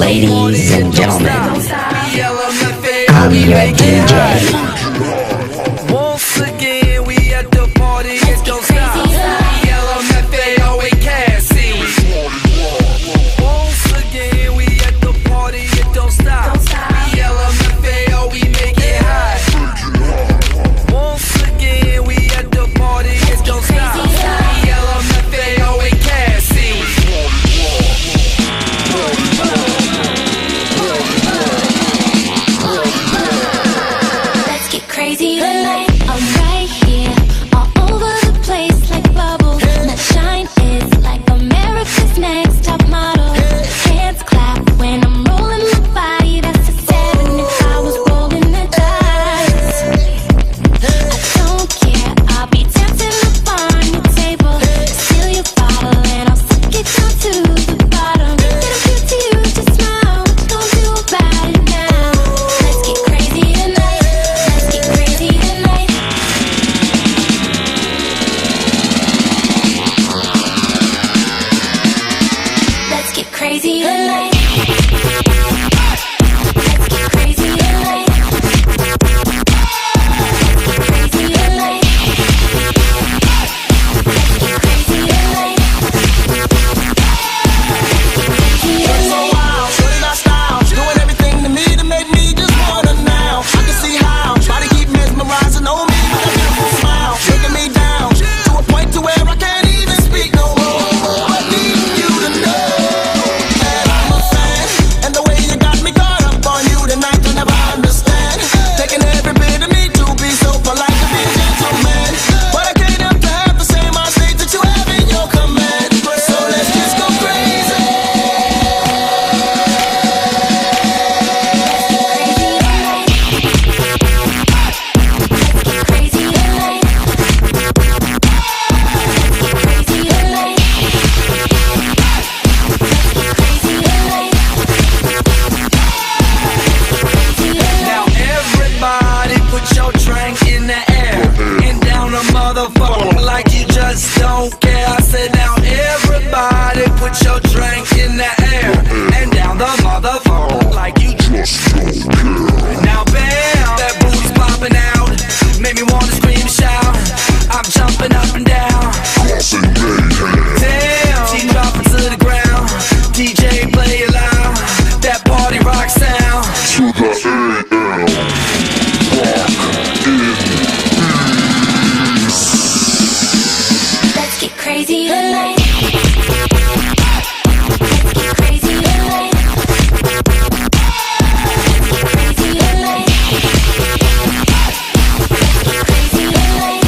Ladies and gentlemen, I'm your DJ. Once again, we at the party, it don't stop. LMFAO, can't see. Once again, we at the party, it don't stop. LMFAO, we make it hot. Once again, we at the party, it don't stop. LMFAO, can't see. Let's get crazy tonight. I'm right here, all over the place like bubbles. My shine is like America's Next Top Model. Hands clap when I'm rolling my body. That's a 7 if I was rolling the dice. I don't care, I'll be dancing up on your table. Steal your bottle and I'll suck it down to the bottom. Get a cute to you, just smile. Don't do about it now. Let's get crazy tonight. Let's get crazy tonight. Let's get crazy tonight. Let's get crazy tonight. Let's get crazy tonight. Let's get crazy tonight. You're so wild, shorty got style. Doing everything to me to make me just wanna now. I can see how, body keep mesmerizing on me. With a beautiful smile, taking me down to a point to where I can't even speak no more. I need you to know that I'm a fan, and the way you got me caught up on you tonight, you'll never understand. Taking every bit of me to be so polite to be a gentleman, but I can't help to have the same mind state that you have in your command. So let's just go crazy. Now everybody put your drink in the air and down a motherfucker like you just don't care. I said now everybody put your drink in the air and down the motherfucker like you just don't care. Now bam, that booty's popping out, made me wanna scream and shout. I'm jumping up and down. Damn, she dropping to the ground. DJ play it loud, that party rock sound. Let's get crazy tonight. Let's get crazy tonight. Let's get crazy tonight. Let's get crazy tonight.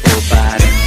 beautiful body.